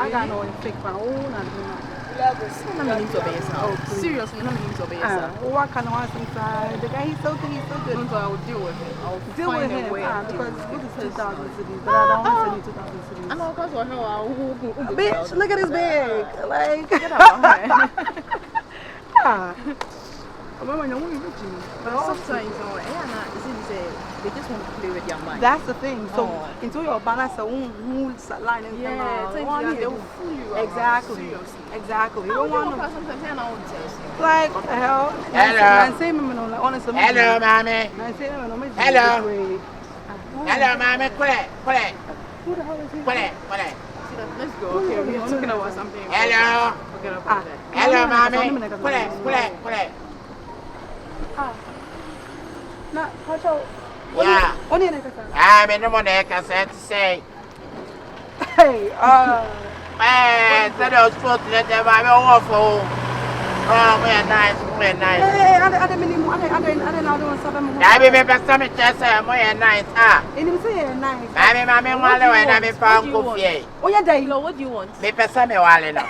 I got no fake my own and seriously, I'm going to obey yourself. What kind of awesome side? The guy, he's so good. So I will deal with him. I'll deal with him because what is 2,000 cities? But I don't want to send you 2,000 cities. I know, because I know. Bitch, look at this bag. Like, get out of here. But sometimes, they just want to play with your mind. That's the thing. So, into your balance, line and they will fool you. Exactly. Exactly. You don't want to. Like, what the hell? Hello. Hello, mommy. Hello. Hello, mommy. Quiet. Who the hell is he? Quiet. Let's go. Okay, we're talking about something. Hello. Forget about that. Hello, mommy. Quiet. Nah, watch out. Yeah. I'm in the morning, I said to say. Hey, instead of supposed to let them have awful. Oh, we're nice. Hey, I don't know something. I remember something just say, we're nice. And you say nice. Mommy, while I'm in Pang Coffee. Oh, yeah, Daylo, what do you want? Me person me while now.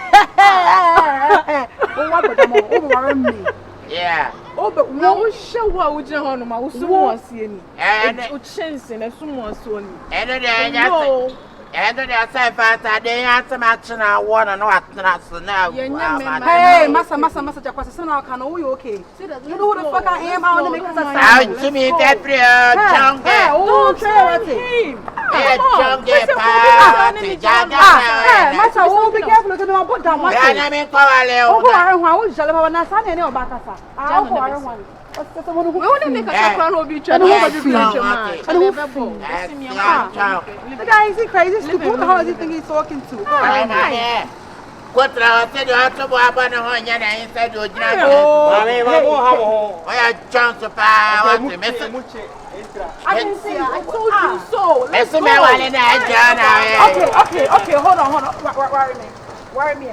Oh, what about me? Yeah. Oh, but no, show what would you want? My someone see any. And chance and someone soon. And then I say, Father, they answer much now. One and what not so now. Hey, Massa, now can you okay? You know who the fuck I am? I want to make us a sound. Jimmy, that jungle. Oh, him. Massa, oh, be careful. Look at them. Put down my hand. We want to make a background of each other. The guy is crazy. Who the hell do you think he's talking to? Kunttrumu said you have to go up on the horn and inside your job. I jump to power to miss it. I didn't say I told you so. Let's see me while in that Okay, hold on. Worry me.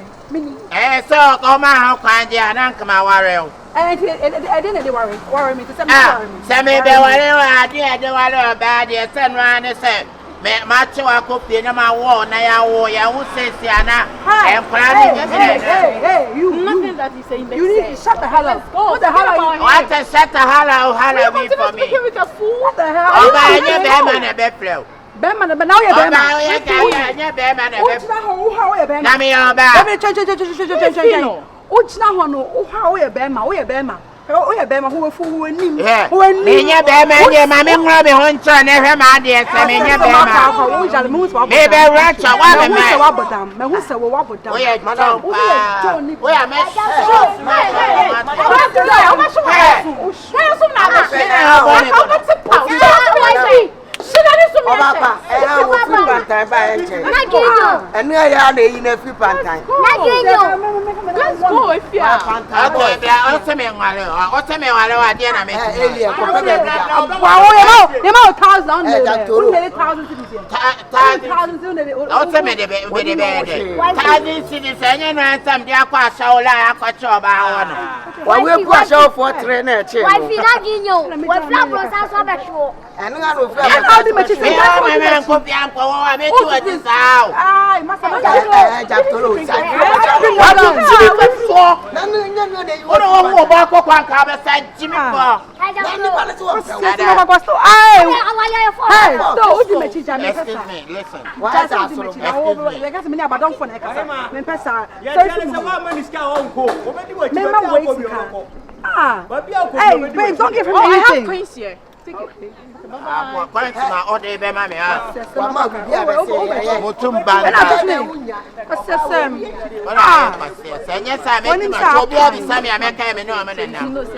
Eh, so come on, how can you not come out worry? I didn't worry me to send me. Send me the one I did, the one bad, yes, and run and say, Macho, I could be in my wall, now who says, Siana, I'm planning. Hey, you, nothing that he's saying. You need to shut the hell up. What the hell are you? What a shut the hell out, me for me. What the hell? Oh, my, you're Batman a bed flow. Batman, but now you're Batman. You're Batman a bed flow. How are you, Batman? Let me on back. What's now? How are you, Batman? Oh, yeah, Bema, who who name? Yeah, who yeah, Bema, yeah, Mammy, Robbie Hunter, never mind, dear, Sammy, maybe Ratcha, what a man, who's a wobble down. We are Madame, we are met. And we are in a few time. Let's go if you are. Don't give him anything.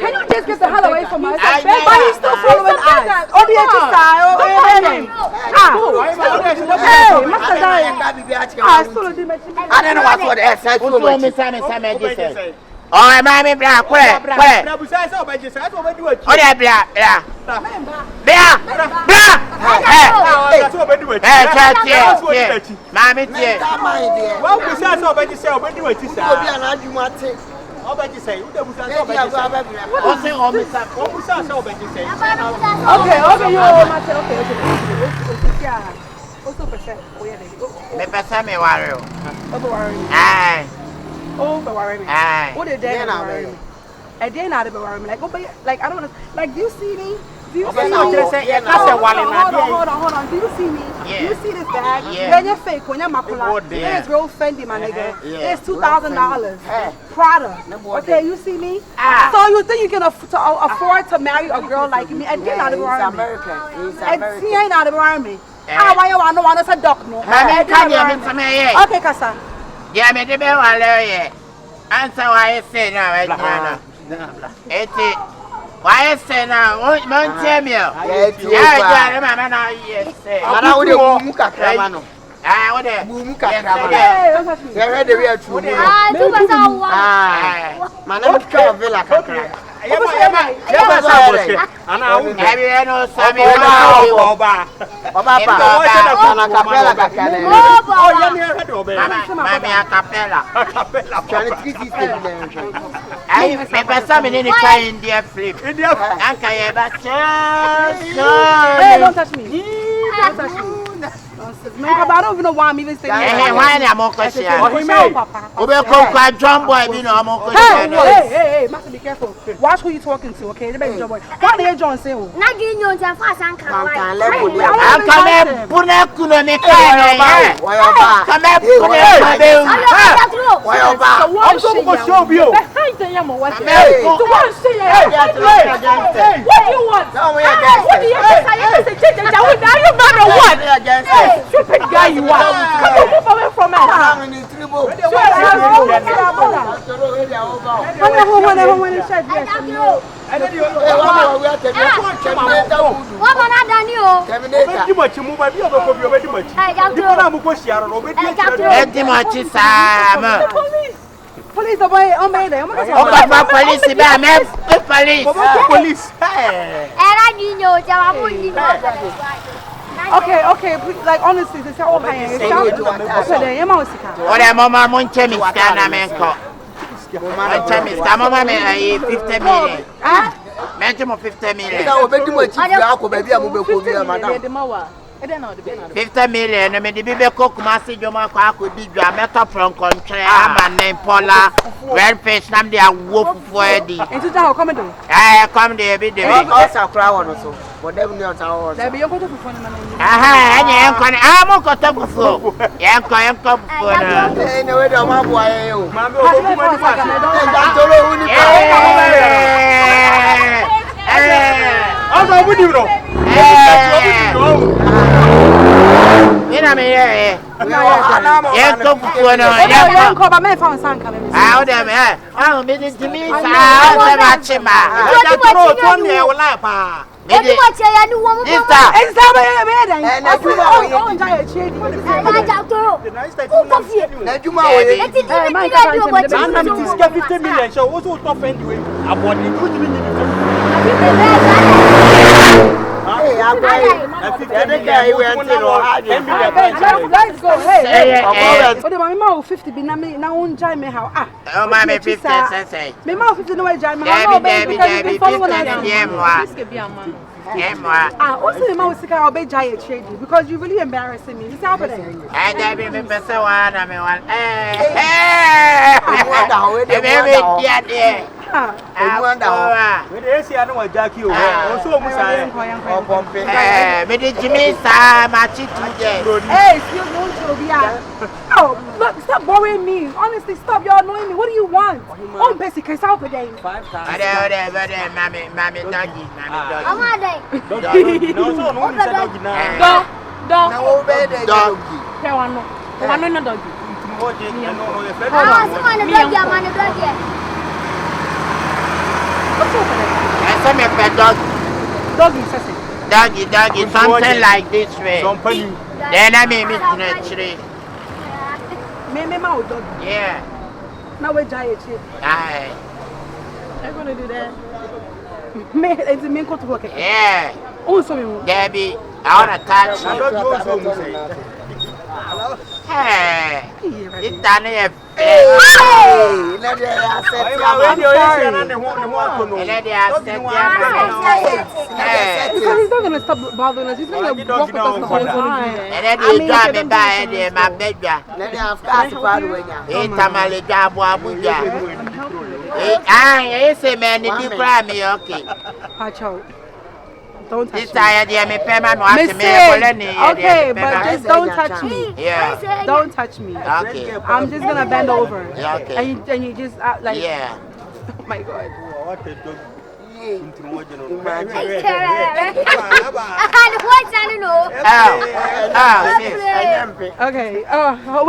Can you just get the hell away from us? But he's still following us. I don't know what the exercise was. Oh, mammy, black, where? Oh, yeah, black. Mammy, dear. What was that? Somebody say, when you were to say, Also percent. Oh yeah, me pesa me worry. Worry me. Aye. Oh, but worry me. Aye. What did they worry me? And then I didn't worry me. Like, oh, but like I don't know. Like, do you see me? Do you see me? Hold on. Do you see me? Yeah. Do you see this bag? Yeah. When you're fake, when you're macula, it's real Fendi, my nigga. It's $2,000. Prada. Okay, you see me? So you think you can afford to marry a girl like me? And then I didn't worry me. And she ain't out of worry me. Why you want to say duck no? Okay, Kasa. Yeah, me the be wale. Answer why you say now, right now. Why you say now? Won't tell me. Yeah, mama now yes say. Mana wo de bumu kakra ma no. Wo de bumu kakra ma. Ya he de we atu. Tu pasa wa. Mana mi ka vela kakra. Ana wi no sabi Oba pa. Ana kapela kakra. Oh, ya mi ready obe. Mama capella. Chani tiki Ai, me pesa me ni try India flip. Anka ye ba Hey, don't touch me. Don't touch me. I don't even know why I'm even saying that. Why am I John boy, you know, hey, must be careful. Watch who you're talking to, okay? John boy. What did John say? Na ginyo nja fast and can. Stupid guy you are. Come on, move away from me. Police, the boy, oh, man, police. Okay, like honestly, this is all high. Mama, monte mi scana menko. Monte mi scana mama me 50 million. Ah? Mention 50 million. Ida obedu mo chief ya ko baby amu be ko bi madam. 50 million, me di bibe ko kumasi joma ko akodi dwa meto from country ama nem pola red fish nam dia wo fufu edi. Enti ta come do? Come there be there. Asa kra wono so. But dem ni ota wo. There be yo ko to fufu na. Enye enko na mo ko to fufu. Enko fufu na. Ne we do ma bo aye o. Ma me o ko ma di fa. Tolo hu ni pa. Asa bu di bro. Ina me ye. Enko fufu na. Enko ba me fa sanka me. O dem me di timi sa ba chima. Tolo to me e wala pa. Odi wa che ya ni wo mo. Extra be den. Na juma wo ye. On ja ye chedi. Na ja toro. Na juma wo ye. Eti di mi di radio bo chi. Na mi tiska 50 million show wo so to fend we. Abodi ku jimi ni. Hey, let's go. Hey. But my mama 50 be na me na won jai me how Oh my me 50 say. Me mama 50 no jai me how. no Debbie, 50 also the mama sika obey jai trade because you really embarrassing me. This happening. And Debbie me pesa wana me wan. We dey see anu wa Jackie o. O so mu sai. O pompe. Me dey Jimmy sa ma chi tuje. Hey, excuse me, Chobia. Oh, look, stop worrying me. Honestly, stop. You're annoying me. What do you want? On basic case out today. 5 times. Mami Doggyy. Amade. Doggy. No so no ni say Doggy na. Dog. Na wo be dey Doggy. Pe wano. Wano no Doggy. Mo dey no e fe. Ah, so man Doggy amane Doggy. What's over there? Essa me pet Doggy, sese. Doggy, something like this way. Company. Then I mean it tree. Me ma o Doggy. Yeah. Now we jai trade. Aye. I'm gonna do that. Me, it's me go to work. Yeah. Oh, so me. Debbie, I wanna touch Na you. Doggy o so mu sai. Hey. It's done here. Hey, let the asset. I'm Because he's not gonna stop bothering us. He's gonna walk with us the whole time. And then you got me by my bed. Let them have cast far away. It's Tamale Jabu Abuja. I say, man, if you cry me, okay. Watch out. Don't touch me. This tired, yeah, me payment was to me. Okay, but just don't touch me. Yeah. Don't touch me. Okay. I'm just gonna bend over. Yeah, okay. And you just act like. Yeah. Oh my God. What a dog. Okay.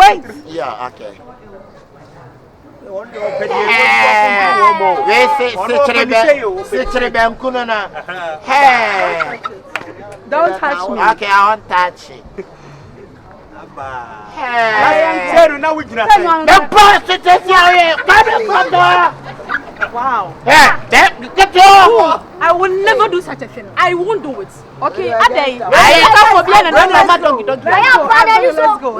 Wait. Yeah, okay. Hey, don't touch me. okay, I won't touch it. Hey, now we can The boss is here. Wow. Get your. I will never do such a thing. I won't do it. Okay, Let's go.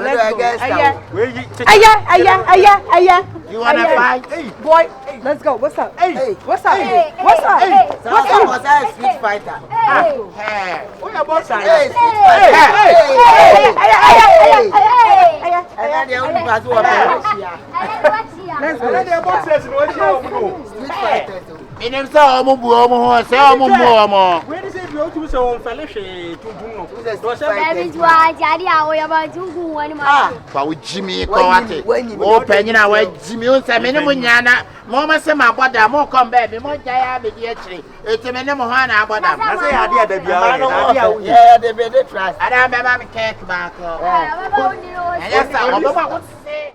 You wanna fight? Boy, let's go. What's up? Hey. What's up? Hey. What's up? Hey. What's up? Was I a street fighter? Hey. What about Hey, street fighter. And then the only pass over. Let's go. Street fighter. Minim say omo bu omo ho say omo mu omo. Where is it you to say on fellowship to do no? Fa wo jimi ko ate. O panyina wa jimi o say me ne mo nyana. Mo ma se ma boda mo come baby mo jaya be di akire. Eti me ne mo ho na boda. I say ade da bia. Yeah, they be the trust. Ada be ma me cake back. Yes, I say